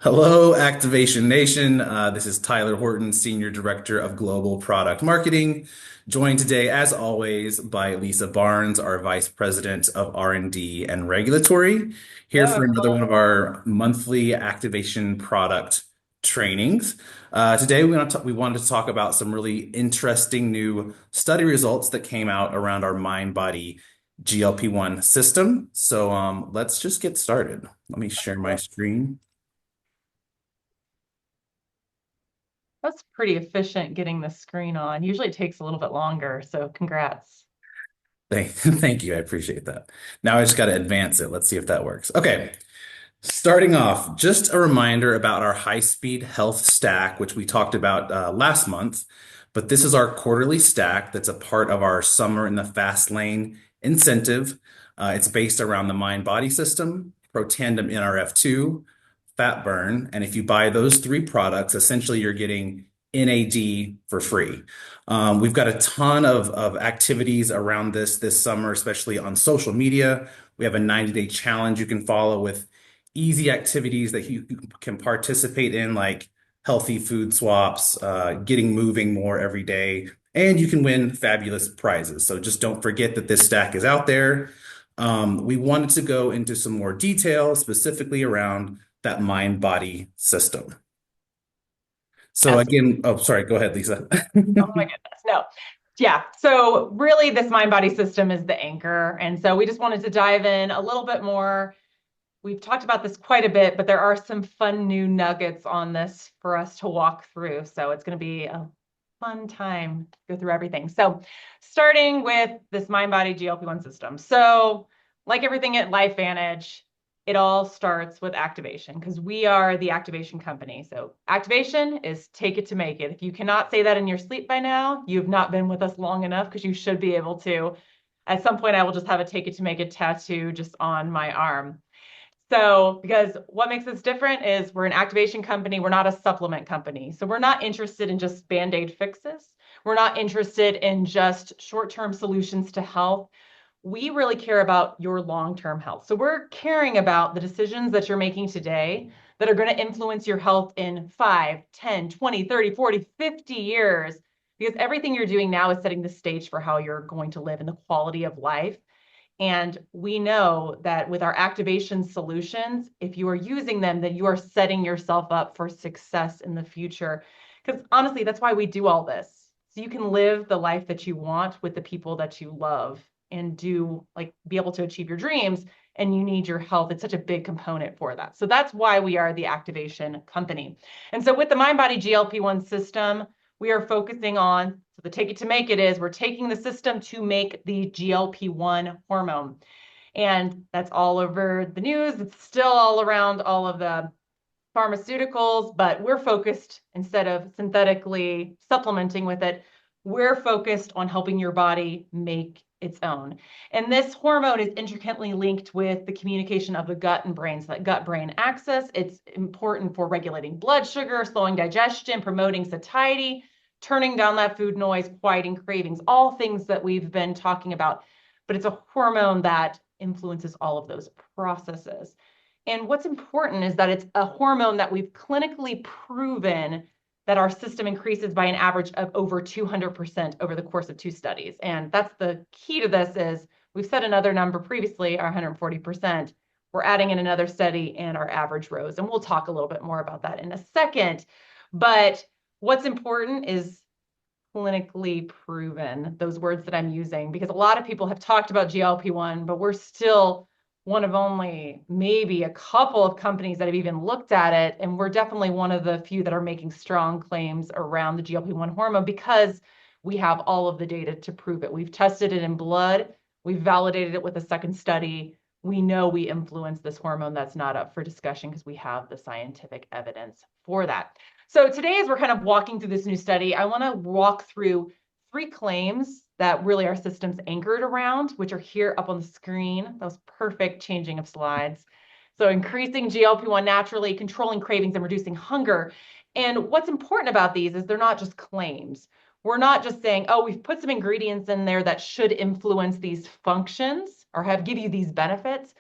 Hello, Activation Nation. This is Tyler Horton, Senior Director of Global Product Marketing, joined today, as always, by Lisa Barnes, our Vice President of R&D and Regulatory, here Hello, for another one everyone. of our monthly activation product trainings. Today, we wanted to talk about some really interesting new study results that came out around our MindBody GLP-1 system. So let's just get started. Let me share my screen. That's pretty efficient getting the screen on. Usually it takes a little bit longer, so congrats. Thank you. I appreciate that. Now I just got to advance it. Let's see if that works. Okay. Starting off, just a reminder about our high-speed health stack, which we talked about last month. But this is our quarterly stack that's a part of our Summer in the Fast Lane incentive. It's based around the mind body system, Protandem NRF2, fat burn. And if you buy those three products, essentially you're getting NAD for free. We've got a ton of activities around this summer, especially on social media. We have a 90-day challenge you can follow with easy activities that you can participate in, like healthy food swaps, getting moving more every day, and you can win fabulous prizes. So just don't forget that this stack is out there. We wanted to go into some more detail, specifically around that mind-body system. So Yes. again, oh, sorry, go ahead, Lisa. Oh my goodness. No. Yeah. So really this mind body system is the anchor. And so we just wanted to dive in a little bit more. We've talked about this quite a bit, but there are some fun new nuggets on this for us to walk through. So it's going to be a fun time to go through everything. So starting with this mind body GLP-1 system. So like everything at LifeVantage, it all starts with activation because we are the activation company. So activation is take it to make it. If you cannot say that in your sleep by now, you've not been with us long enough because you should be able to. At some point, I will just have a take it to make it tattoo just on my arm. So, because what makes us different is we're an activation company, we're not a supplement company. So, we're not interested in just band-aid fixes. We're not interested in just short-term solutions to health. We really care about your long-term health. So, we're caring about the decisions that you're making today that are going to influence your health in 5, 10, 20, 30, 40, 50 years. Because everything you're doing now is setting the stage for how you're going to live and the quality of life. And we know that with our activation solutions, if you are using them, then you are setting yourself up for success in the future. Because honestly, that's why we do all this. So you can live the life that you want with the people that you love and do like be able to achieve your dreams. And you need your health. It's such a big component for that. So that's why we are the activation company. And so with the MindBody GLP-1 system, we are focusing on, so the take it to make it is we're taking the system to make the GLP-1 hormone. And that's all over the news. It's still all around all of the pharmaceuticals, but we're focused instead of synthetically supplementing with it, we're focused on helping your body make its own. And this hormone is intricately linked with the communication of the gut and brain. So that gut-brain axis, it's important for regulating blood sugar, slowing digestion, promoting satiety, turning down that food noise, quieting cravings, all things that we've been talking about. But it's a hormone that influences all of those processes. And what's important is that it's a hormone that we've clinically proven that our system increases by an average of over 200% over the course of 2 studies. And that's the key to this is we've said another number previously, our 140%. We're adding in another study and our average rose. And we'll talk a little bit more about that in a second. But what's important is clinically proven, those words that I'm using, because a lot of people have talked about GLP-1, but we're still one of only maybe a couple of companies that have even looked at it. And we're definitely one of the few that are making strong claims around the GLP-1 hormone because we have all of the data to prove it. We've tested it in blood. We've validated it with a second study. We know we influence this hormone. That's not up for discussion because we have the scientific evidence for that. So today, as we're kind of walking through this new study, I want to walk through 3 claims that really our system's anchored around, which are here up on the screen. That was perfect changing of slides. So increasing GLP-1 naturally, controlling cravings, and reducing hunger. And what's important about these is they're not just claims. We're not just saying, oh, we've put some ingredients in there that should influence these functions or give you these benefits.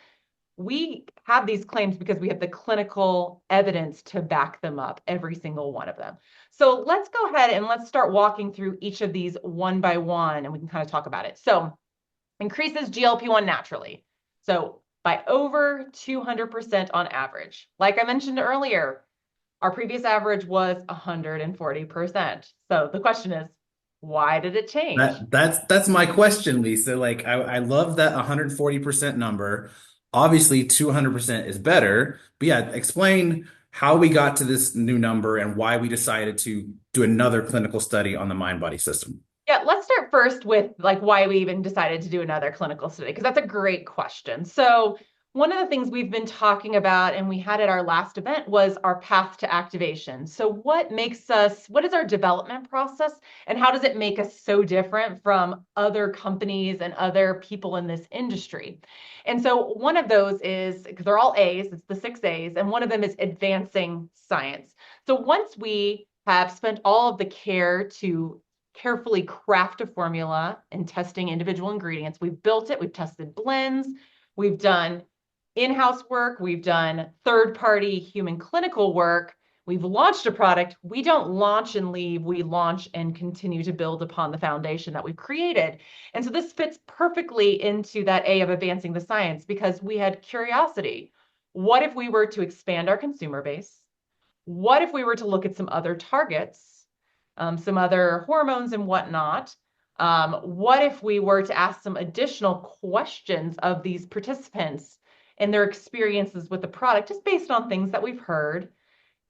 we have these claims because we have the clinical evidence to back them up, every single one of them. So let's go ahead and let's start walking through each of these one by one, and we can kind of talk about it. So increases GLP-1 naturally. So by over 200% on average. Like I mentioned earlier, our previous average was 140%. So the question is, why did it change? That's my question, Lisa. Like I love that 140% number. Obviously, 200% is better. But yeah, explain how we got to this new number and why we decided to do another clinical study on the mind body system. Yeah, let's start first with like why we even decided to do another clinical study, because that's a great question. So, one of the things we've been talking about and we had at our last event was our path to activation. So, what is our development process and how does it make us so different from other companies and other people in this industry? And so, one of those is because they're all A's, it's the 6 A's, and one of them is advancing science. So, once we have spent all of the care to carefully craft a formula and testing individual ingredients. We've built it, we've tested blends, we've done in-house work, we've done third-party human clinical work, we've launched a product. We don't launch and leave, we launch and continue to build upon the foundation that we've created. And so this fits perfectly into that A of advancing the science because we had curiosity. What if we were to expand our consumer base? What if we were to look at some other targets, some other hormones and whatnot? What if we were to ask some additional questions of these participants and their experiences with the product, just based on things that we've heard?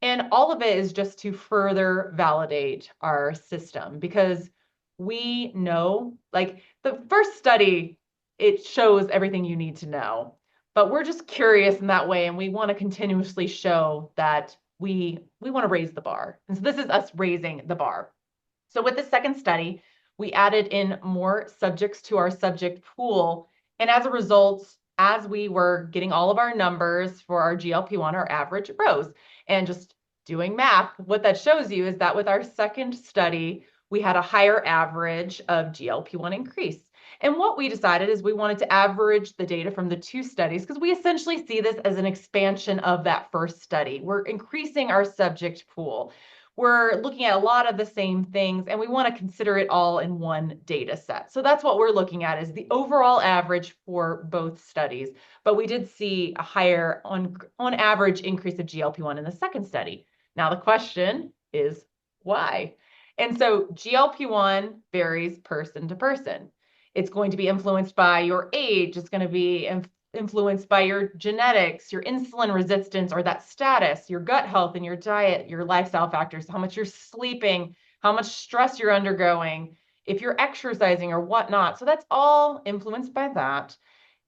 And all of it is just to further validate our system because we know, like the first study, it shows everything you need to know. But we're just curious in that way, and we want to continuously show that we want to raise the bar. And so this is us raising the bar. So with the second study, we added in more subjects to our subject pool. And as a result, as we were getting all of our numbers for our GLP-1, our average rose. And just doing math, what that shows you is that with our second study, we had a higher average of GLP-1 increase. And what we decided is we wanted to average the data from the two studies because we essentially see this as an expansion of that first study. We're increasing our subject pool. We're looking at a lot of the same things and we want to consider it all in one data set. So that's what we're looking at is the overall average for both studies. But we did see a higher on average increase of GLP-1 in the second study. Now the question is why? And so GLP-1 varies person to person. It's going to be influenced by your age. It's going to be influenced by your genetics, your insulin resistance or that status, your gut health and your diet, your lifestyle factors, how much you're sleeping, how much stress you're undergoing, if you're exercising or whatnot. So that's all influenced by that.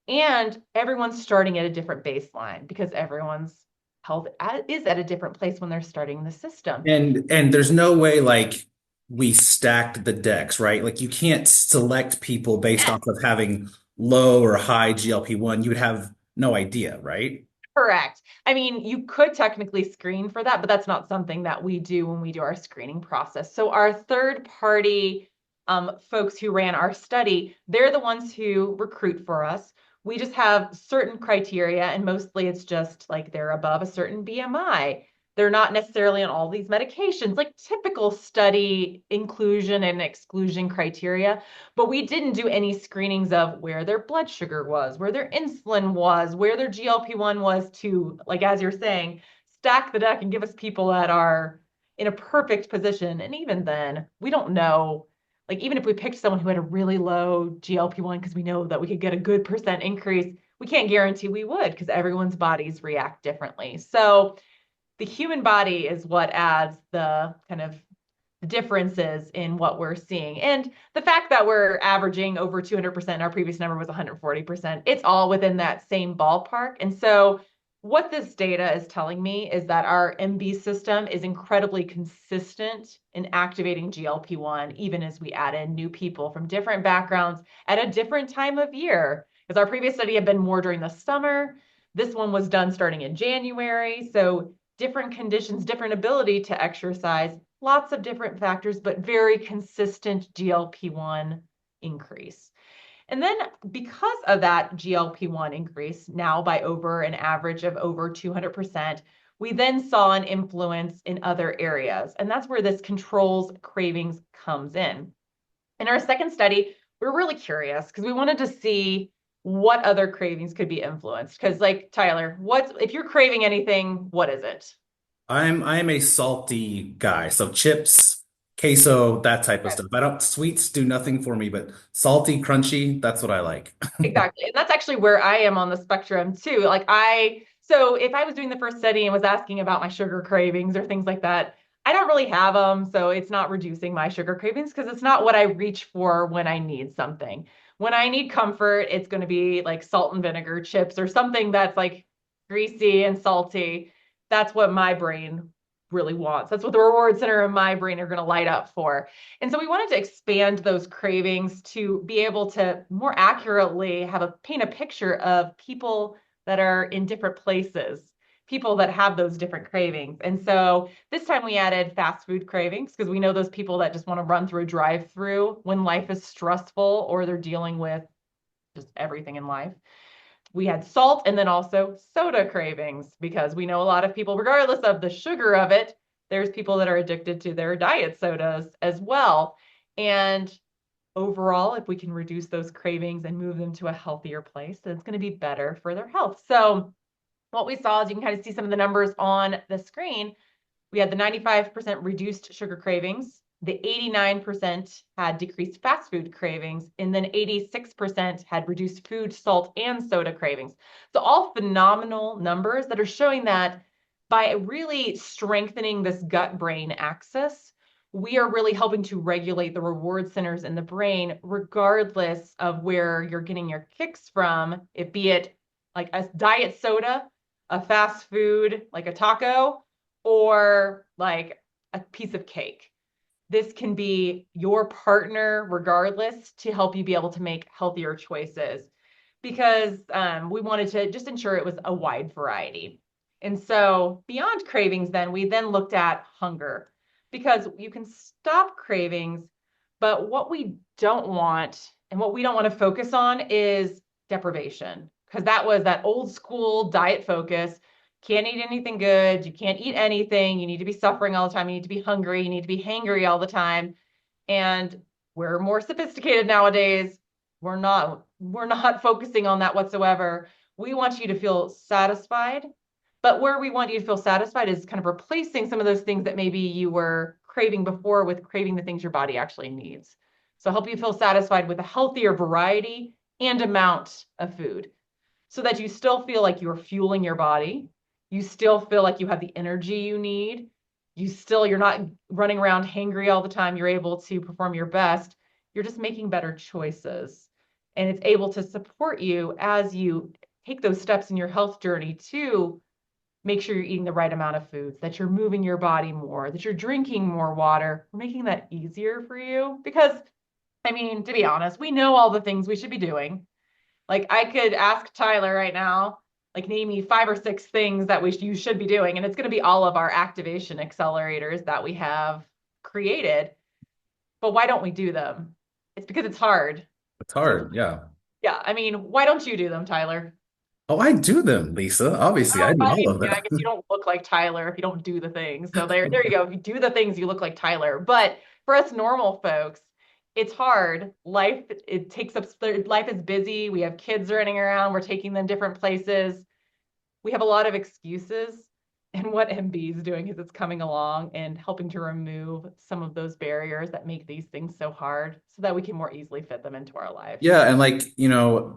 And everyone's starting at a different baseline because everyone's health is at a different place when they're starting the system. And there's no way like we stacked the decks, right? Like you can't select people based off of having low or high GLP-1. You would have no idea, right? Correct. I mean, you could technically screen for that, but that's not something that we do when we do our screening process. So our third party folks who ran our study, they're the ones who recruit for us. We just have certain criteria, and mostly it's just like they're above a certain BMI. They're not necessarily on all these medications, like typical study inclusion and exclusion criteria. But we didn't do any screenings of where their blood sugar was, where their insulin was, where their GLP-1 was to, like, as you're saying, stack the deck and give us people that are in a perfect position. And even then, we don't know. Like, even if we picked someone who had a really low GLP-1 because we know that we could get a good percent increase, we can't guarantee we would because everyone's bodies react differently. So the human body is what adds the kind of differences in what we're seeing. And the fact that we're averaging over 200%, our previous number was 140%, it's all within that same ballpark. And so what this data is telling me is that our MB system is incredibly consistent in activating GLP-1, even as we add in new people from different backgrounds at a different time of year. Because our previous study had been more during the summer. This one was done starting in January. So different conditions, different ability to exercise, lots of different factors, but very consistent GLP-1 increase. And then because of that GLP-1 increase, now by over an average of over 200%, we then saw an influence in other areas. And that's where this controls cravings comes in. In our second study, we were really curious because we wanted to see what other cravings could be influenced. Because, like Tyler, what's if you're craving anything, what is it? I'm a salty guy, so chips, queso, that type of stuff. I don't sweets do nothing for me, but salty, crunchy, that's what I like. Exactly. And that's actually where I am on the spectrum too. So if I was doing the first study and was asking about my sugar cravings or things like that, I don't really have them. So it's not reducing my sugar cravings because it's not what I reach for when I need something. When I need comfort, it's going to be like salt and vinegar chips or something that's like greasy and salty. That's what my brain really wants. That's what the reward center of my brain are going to light up for. And so we wanted to expand those cravings to be able to more accurately paint a picture of people that are in different places, people that have those different cravings. And so this time we added fast food cravings because we know those people that just want to run through a drive-through when life is stressful or they're dealing with just everything in life. We had salt and then also soda cravings because we know a lot of people, regardless of the sugar of it, there's people that are addicted to their diet sodas as well. And overall, if we can reduce those cravings and move them to a healthier place, then it's going to be better for their health. So, what we saw is you can kind of see some of the numbers on the screen. We had the 95% reduced sugar cravings. The 89% had decreased fast food cravings, and then 86% had reduced food, salt, and soda cravings. So, all phenomenal numbers that are showing that by really strengthening this gut brain axis, we are really helping to regulate the reward centers in the brain, regardless of where you're getting your kicks from, it be it like a diet soda, a fast food, like a taco, or like a piece of cake. This can be your partner, regardless, to help you be able to make healthier choices because we wanted to just ensure it was a wide variety. And so, beyond cravings, then we then looked at hunger because you can stop cravings, but what we don't want and what we don't want to focus on is deprivation because that was that old school diet focus. Can't eat anything good. You can't eat anything. You need to be suffering all the time. You need to be hungry. You need to be hangry all the time. And we're more sophisticated nowadays. We're not focusing on that whatsoever. We want you to feel satisfied. But where we want you to feel satisfied is kind of replacing some of those things that maybe you were craving before with craving the things your body actually needs. So help you feel satisfied with a healthier variety and amount of food so that you still feel like you're fueling your body. You still feel like you have the energy you need. You're not running around hangry all the time. You're able to perform your best. You're just making better choices. And it's able to support you as you take those steps in your health journey to make sure you're eating the right amount of foods, that you're moving your body more, that you're drinking more water. We're making that easier for you because, I mean, to be honest, we know all the things we should be doing. Like I could ask Tyler right now, like name me 5 or 6 things that you should be doing, and it's going to be all of our activation accelerators that we have created. But why don't we do them? It's because it's hard. It's So hard, yeah. yeah, I mean, why don't you do them, Tyler? Oh, I do them, Lisa. Obviously, I Oh, do I all mean, of yeah, I guess you them. don't look like Tyler if you don't do the things. So there you go. If you do the things, you look like Tyler. But for us normal folks, it's hard. It takes up, life is busy. We have kids running around. We're taking them different places. We have a lot of excuses. And what MB is doing is it's coming along and helping to remove some of those barriers that make these things so hard so that we can more easily fit them into our lives. Yeah, and like,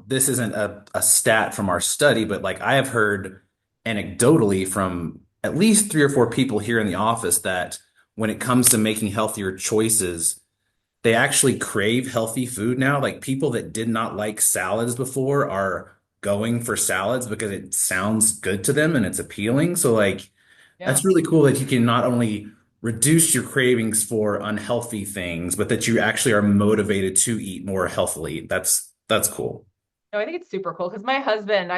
this isn't a stat from our study, but like I have heard anecdotally from at least 3 or 4 people here in the office that when it comes to making healthier choices, they actually crave healthy food now. Like people that did not like salads before are going for salads because it sounds good to them and it's appealing. So like Yeah. that's really cool that you can not only reduce your cravings for unhealthy things, but that you actually are motivated to eat more healthily. That's cool. No, I think it's super cool because my husband,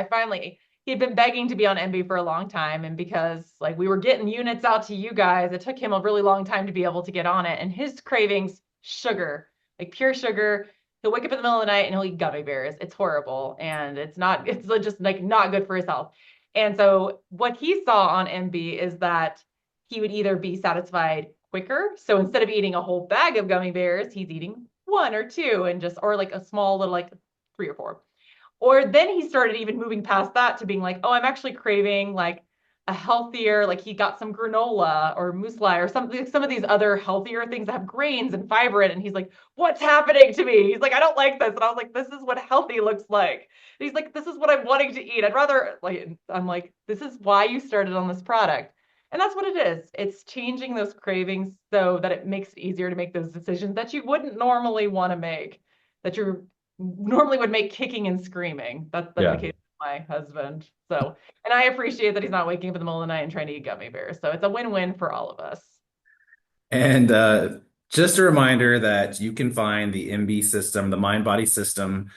he had been begging to be on MB for a long time. And because like we were getting units out to you guys, it took him a really long time to be able to get on it. And his cravings, sugar, like pure sugar. He'll wake up in the middle of the night and he'll eat gummy bears. It's horrible and it's just like not good for his health. And so what he saw on MB is that he would either be satisfied quicker. So instead of eating a whole bag of gummy bears, he's eating one or two and just, or like a small little, like three or four. Or then he started even moving past that to being like, oh, I'm actually craving like a healthier, like he got some granola or muesli or something, some of these other healthier things that have grains and fiber in it. And he's like, what's happening to me? He's like, I don't like this. And I was like, this is what healthy looks like. And he's like, this is what I'm wanting to eat. I'd rather, like, I'm like, this is why you started on this product. And that's what it is. It's changing those cravings so that it makes it easier to make those decisions that you wouldn't normally want to make, that you're normally would make kicking and screaming. That's been the Yeah. case with my husband. So, and I appreciate that he's not waking up in the middle of the night and trying to eat gummy bears. So it's a win-win for all of us. And just a reminder that you can find the MB system, the mind body system.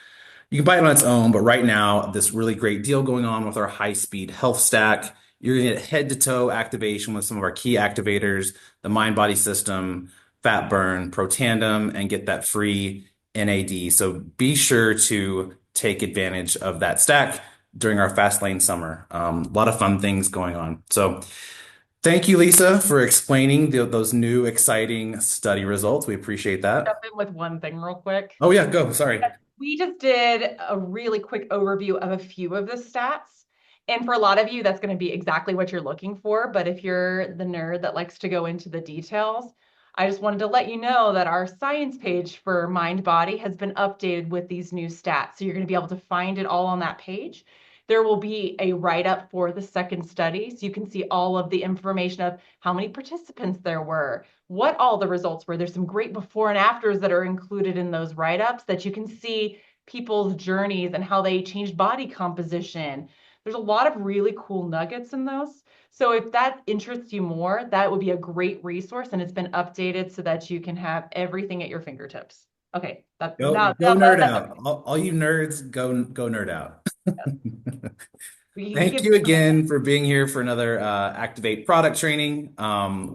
You can buy it on its own, but right now, this really great deal going on with our high-speed health stack. You're going to get head-to-toe activation with some of our key activators, the mind body system, fat burn, Protandem, and get that free NAD. So be sure to take advantage of that stack during our fast lane summer. A lot of fun things going on. So thank you, Lisa, for explaining those new exciting study results. We appreciate Jump that. in with one thing real quick. Oh yeah, go. Sorry. We just did a really quick overview of a few of the stats. And for a lot of you, that's going to be exactly what you're looking for. But if you're the nerd that likes to go into the details, I just wanted to let you know that our science page for MindBody has been updated with these new stats. So you're going to be able to find it all on that page. There will be a write-up for the second study. So you can see all of the information of how many participants there were, what all the results were. There's some great before and afters that are included in those write-ups that you can see people's journeys and how they changed body composition. There's a lot of really cool nuggets in those. So if that interests you more, that would be a great resource, and it's been updated so that you can have everything at your fingertips. Okay, that Go now, go nerd that's out. All you nerds, go nerd out. we Thank give you again for being here for another Activate product training.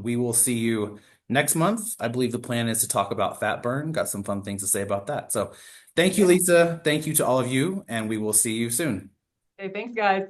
We will see you next month. I believe the plan is to talk about fat burn. Got some fun things to say about that. So thank you, yeah. Lisa. Thank you to all of you, and we will see you soon. Okay, thanks, guys.